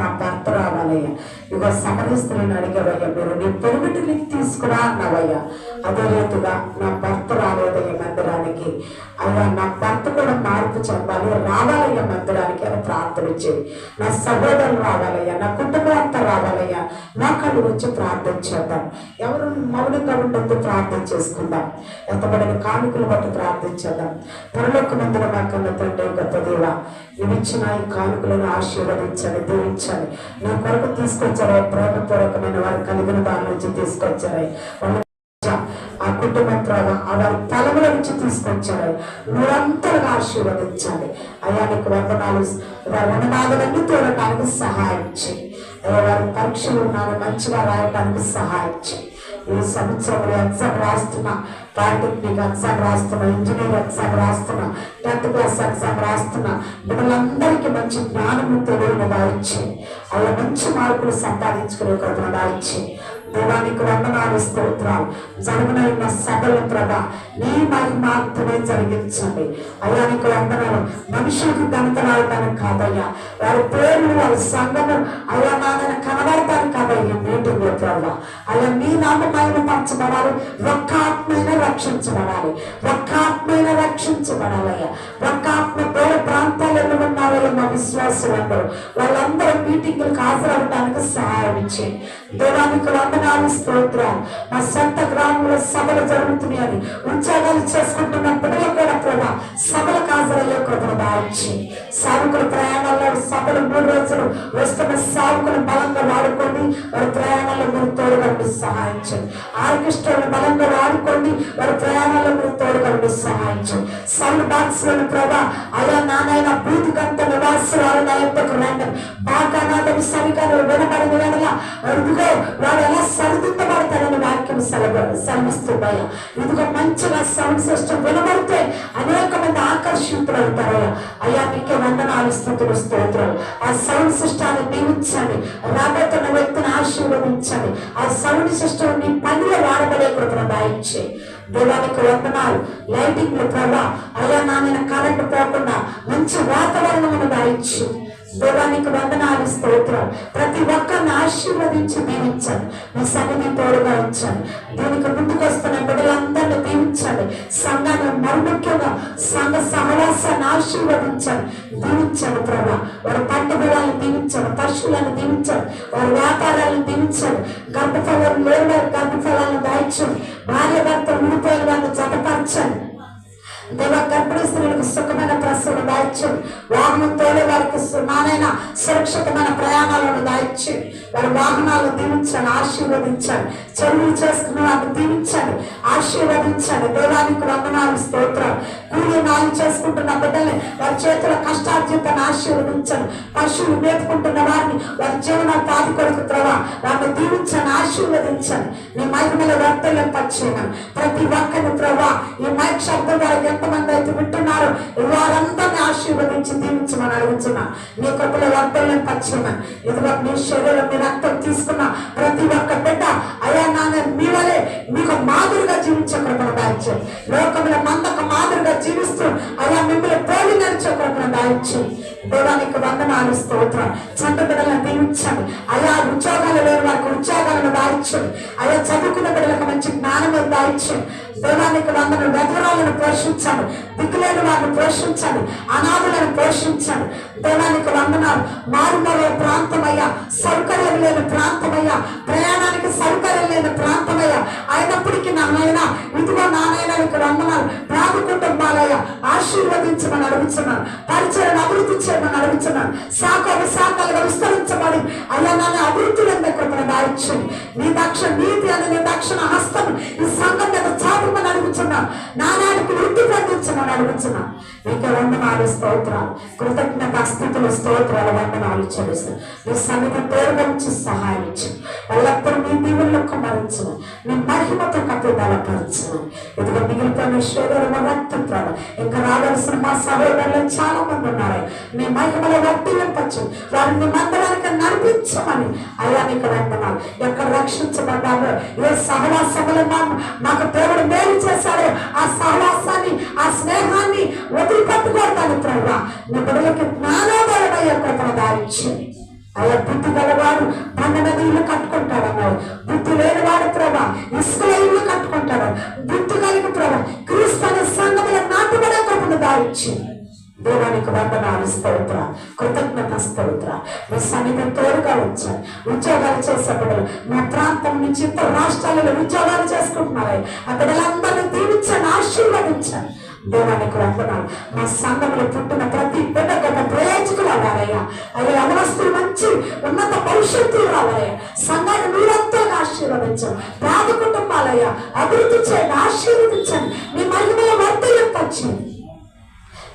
నా భర్త రావాలయ్యా. ఇగో సమరస్తులను అడిగావయ్యా, మీరు నీ పొరుగుటిని తీసుకురా అన్నావయ్యా. అదే రీతిగా నా భర్త రాలేదయ్యా మందిరానికి. అయ్యా నా భర్త కూడా మార్పు చెందాలి, రావాలయ్యా మందిరానికి అని ప్రార్థన చేయి. నా సహోదరులు రావాలయ్యా, నా కుటుంబం అంతా రావాలయ్యా. నా కళ్ళు వచ్చి ప్రార్థన చేద్దాం. ఎవరు మౌనంగా ఉండొద్దు, ప్రార్థన చేసుకుందాం. ఎంతబడిన కానుకలు బట్టి ప్రార్థించేద్దాం. పరలోకమందున మా కన్న తండ్రి గొప్ప దేవా, ఇవిచ్చిన ఈ కానుకలను ఆశీర్వదించండి, దీవించండి. నా కొరకు తీసుకొచ్చారా, ప్రేమపూర్వకమైన వారు కలిగిన దాని నుంచి తీసుకొచ్చారా, ఆ కుటుంబం ద్వారా వారి తలముల నుంచి తీసుకొచ్చారు. నిరంతరంగా ఆశీర్వదించాలి. అయ్యా నీకు వందనాలన్నీ తోడటానికి సహాయం చేయి. వారి పరీక్షలు ఉన్నాను మంచిగా రాయటానికి సహాయం చేయి. ఈ సంవత్సరంలో ఎగ్జామ్ రాస్తున్నా, పాలిటెక్నిక్ ఎగ్జామ్ రాస్తున్నా, ఇంజనీర్ ఎగ్జామ్ రాస్తున్నా, 10th క్లాస్ ఎగ్జామ్ రాస్తున్నా, వీళ్ళందరికీ మంచి జ్ఞానము తెలియని దాయిచ్చి అలా మంచి మార్కులు సంపాదించుకునే కృపను దాయిచ్చి దేవానికి వందనాలు స్తోత్రాలు. జరుగునైన సభల ప్రభా నీ మహిమాత్మే జరిగించండి. అయ్యా నీకు వందనాలు. మనుషులకు ఘనత రావడానికి కాదయ్యా, వారి పేర్లు వారి సంఘము అయ్యా నాన్న కనబడతాను కాదయ్యా మీటింగ్లో ప్రభా. అలా నీ నామ మహిమ పంచబడాలి, ఒక్క ఆత్మైన రక్షించబడాలి, ఒక్క ఆత్మైన రక్షించబడాలయ్యా. ఒక్క ఆత్మ పేద ప్రాంతాలలో ఉన్న వాళ్ళు మా విశ్వాసులందరూ వాళ్ళందరూ మీటింగ్లకు హాజరవడానికి సహాయం ఇచ్చి దేవానికి వందనాలు స్తోత్రాలు. మా సొంత గ్రామంలో సభలు జరుగుతున్నాయని ఉద్యోగాలు చేసుకుంటున్న బిడ్డలు కూడా ప్రభా సభలకు హాజరయ్యే కృపను దాయించి సావుకుల ప్రయాణాల్లో సభలు 3 రోజులు వస్తున్న సావుకులు బలంగా వాడుకోండి. వారి ప్రయాణాల్లో మీరు తోడుగా సహాయించండి. ఆర్కెస్ట్రాలు బలంగా వాడుకోండి. వారి ప్రయాణాల్లో మీరు తోడుగా సహాయించండి. సౌండ్ బాక్స్ లను ప్రభా అలా నానైనా బూత్ గంట నివాసులు నా ఎంతకు రండి. బాగా నాదని సరికాలు వినబడిన వేళ ఇదిగో వాడు ఎలా సరిదిద్దబడతాడని వాక్యం సెలవిస్తున్నాయా. ఇదిగో మంచిగా సౌండ్ సిస్టమ్ వినబడితే అనేక మంది ఆకర్షితులు అవుతారయ్యా. అయ్యా నీకే వందనాలు స్తుతులు స్తోత్రాలు. ఆ సౌండ్ సిస్టాన్ని దీవించండి, రాబోతున్న వ్యక్తిని ఆశీర్వదించండి. ఆ సౌండ్ సిస్టమ్ నీ పనిలో వాడబడే కృపను దాయించి దేవానికి వందనాలు. లైటింగ్ ప్రభా అయ్యా నాన్న కరెంట్ పోకుండా మంచి వాతావరణం దాయించి దేవానికి వందనాలు స్తోత్రాలు. ప్రతి ఒక్కరిని ఆశీర్వదించి దీవించండి. మీ సన్నిధి తోడుగా ఉంచండి. దీనికి ముందుకు వస్తున్న బిడ్డలందరినీ దీవించండి. సంఘాన్ని మరుముఖ్యంగా సంఘ సహవాసాన్ని ఆశీర్వదించండి, దీవించండి ప్రభా. వారి పంట బిడ్డలను దీవించండి, పశువులను దీవించండి, వారి వ్యాపారాలను దీవించండి. గర్భఫలాలు లేని వారి గర్భఫలాలను దాయించండి. భార్య భర్తలు విడిపోయిన వారిని జతపరచండి. దేవ గర్భిణీ స్త్రీలకు సుఖమైన ప్రసవను దాయిచ్చండి. వాహనం తోలే వారికి నానైనా సురక్షితమైన ప్రయాణాలను దాయిచ్చి వారి వాహనాలను దీవించండి, ఆశీర్వదించండి. చెరువులు చేసుకున్న వారిని దీవించండి, ఆశీర్వదించండి. దేవానికి వందనాలు స్తోత్రాలు. కూలి నాలు చేసుకుంటున్న బిడ్డల్ని వారి చేతుల కష్టార్జితాన్ని ఆశీర్వదించండి. పశువులు మేపుకుంటున్న వారిని వారి జీవనోపాధి కొరకు ప్రభా వారిని దీవించండి, ఆశీర్వదించండి. నీ మహిమల వర్తలను పచ్చేయమని ప్రతి ఒక్కరిని ప్రభా ఈ మైక్ శబ్దం వారికి ఎంతమంది అయితే వింటున్నారో వారందరినీ ఆశీర్వదించి దీవించమని అడుగుతున్నా. నీ కృపలో వర్తలను పచ్చేయమని ఇదిగో నీ శరీరం మీ రక్తం తీసుకున్న ప్రతి ఒక్క బిడ్డ అయ్యా నాన్న మీ వలే మీకు మాదిరిగా జీవించే కృపను దాయించండి. లోకంలో మందక మాదిరిగా జీవిస్తూ అయ్యా మిమ్మల్ని పోలి నడిచే కృపను దాయించి దేవానికి వందనాలు స్తోత్రం. చంట బిడ్డలను దీవించండి. అయా ఉద్యోగాలు లేని వారికి ఉద్యోగాలను దాయించండి. అయా చదువుకున్న బిడ్డలకు మంచి జ్ఞానం దాయించండి. దేవానికి వందన వెధరాలను పోషించండి, దిక్కులేని వారిని పోషించండి, అనాథులను పోషించండి. దేవానికి వందనాలు. మారుమూల ప్రాంతమయ్యా, సౌకర్యం లేని ప్రాంతమయ్యా, ప్రయాణానికి సౌకర్యం లేని ప్రాంతమయ్యా అయినప్పటికీ నాయన ఇదిగో నాయనకి వందనాలు. ప్రాణ కుటుంబాలయ్యా ఆశీర్వదించమని అడుగుతున్నాను. పరిచయం అభివృద్ధి చేయమని అడుగుతున్నాను. శాఖలుగా విస్తరించబడి అయ్యా నాన్న అభివృద్ధిలో కృపను దాయించండి. నీ నీతి అని నీ దక్షిణ హస్తం ఈ సంఘం మీద చాపమని అడుగుతున్నాను. నానాడికి వృద్ధి పొందించమని అడుగుతున్నాను. నీకు వందనాలు స్తోత్రాలు, కృతజ్ఞత స్థితులు స్తోత్రాలు వందనాలు చెల్లిస్తాను. నీ సన్నిధి తోడుగా నుంచి సహాయం ఇచ్చింది. వాళ్ళెప్పుడు నీ దీవుల్లో కుమరించను, నీ మహిమతో కప్పి బలపరచను. ఇదిగో మిగిలిపోయిన శరీరం రక్తం ఇంకా రావాల్సిన మా సహోదరులు చాలా మంది ఉన్నారు. నీ మహిమలో వర్తింపచ్చు, వారిని మందిరానికి నడిపించమని అయ్యా నీకు వందనాలు. ఎక్కడ రక్షించబడ్డారో ఏ సహవాసములు మాకు దేవుడు మేలు చేశాడో ఆ సహవాసాన్ని ఆ స్నేహాన్ని వదిలిపెట్టుకోవటానికి ప్రభా నీ బిడ్డలకి జ్ఞానోదయమయ్యే కృపను దాయించి అయ్యా బుద్ధి గలవాడు బండ మీద ఇల్లు కట్టుకుంటాడు అన్నాడు. బుద్ధి లేనివాడు ప్రభా ఇసుకలో ఇల్లు కట్టుకుంటాడు. బుద్ధి కలిగి ప్రభా క్రీస్తు అనే సంఘములో నాటుబడే కృపను దాయిచ్చి దేవానికి వందనాలు, స్తోత్ర, కృతజ్ఞత, స్తోత్ర. మీ సన్నిధి తోడుగా వచ్చారు. ఉద్యోగాలు చేసేప్పుడు మా ప్రాంతం నుంచి ఇతర రాష్ట్రాలలో ఉద్యోగాలు చేసుకుంటున్నారు. అక్కడ అందరినీ దీవించండి, ఆశీర్వదించండి. దేవానికి వందనాలు. మా సంఘంలో పుట్టిన ప్రతి బిడ్డ గొప్ప ప్రయోజకులు అవ్వాలయ్యా. అయ్యా అవస్థలు మంచి ఉన్నత భవిష్యత్తులు రావాలయ్యా. సంఘాన్ని మీరంతా ఆశీర్వదించండి. పేద కుటుంబాలయ్యా అభివృద్ధి చేయండి, ఆశీర్వదించండి. మీ మహిమల వర్ధలింపచ్చింది.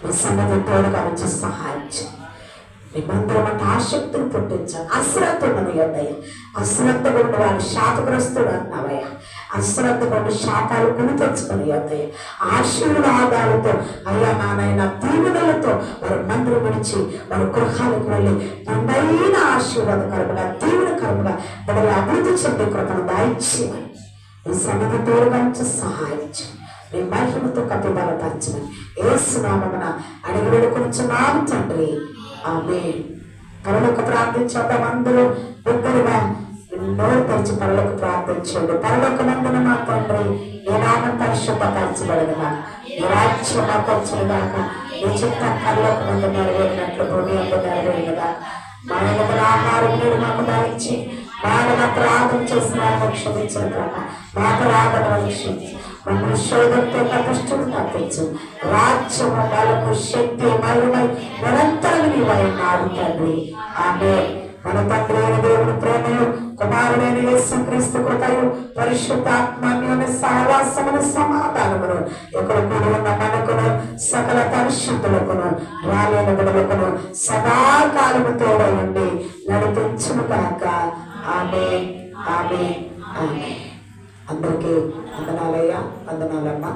మీ సన్నది తోడుగా వచ్చి సహాయం చేయండి. మీ మందిరం అంటే ఆసక్తిని పుట్టించాలి. అశ్రద్ధ ఉన్నది అన్నయ్య. అశ్రద్ధగా ఉన్న వాడు శాపగ్రస్తుడు అన్నావయ్యా. అశ్రద్ధగా ఉన్న శాపాలు కొని తెచ్చుకొని అన్నయ్య ఆశీర్వాదాలతో అయ్యా నానైనా దీవెనలతో వారి మందిరం విడిచి వారి గృహాలకు వెళ్ళి తండ్రైన ఆశీర్వాదకరముగా దీవెనకరముగా వారి అభివృద్ధి చెందే కృపను దాయిచ్చేయమని మీ సన్నిధి తోడుగా వచ్చి సహాయం చేయండి. మీ మహిమతో కప్పిబలపరచమని యేసు నామమున అడిగి వేడుకొనుచున్నాము తండ్రి, ఆమేన్. పరలోక ప్రార్థించేద్దాం. అందరూ బిడ్డలుగా నోరు తెరిచి పరలోక ప్రార్థించండి. పరలోకమందున మా తండ్రి, నీ నామం పరిశుద్ధపరచబడునుగా, నీ రాజ్యం వచ్చునుగాక, నీ చిత్తం పరలోకమందు నెరవేరినట్లు భూమి యందు నెరవేరునుగా. మా యువకుల ఆహారం మీరు మాకు దాయిచ్చి మాకు అపరాధం చేసిన వారిని క్షమించిన ప్రభా, మా అపరాధములను క్షమించి మమ్మల్ని శోధంతో కష్టం తప్పించు. రాజ్యము బలము శక్తి మహిమై నిరంతరం నీవై ఉన్నావు తండ్రి, ఆమేన్. మన తండ్రి అయిన దేవుని ప్రేమయు కుమారుడైన యేసుక్రీస్తు కృపయు పరిశుద్ధాత్మన్యుని సహవాసమును సమాధానమును ఇక్కడ కూడి ఉన్న మనకును సకల పరిశుద్ధులకును రాలేన బిడ్డలకును సదాకాలము తోడై ఉండి నడిపించును గాక. ఆమేన్, ఆమేన్, ఆమేన్. అందరికీ వందనాలయ్యా, వందనాలమ్మా.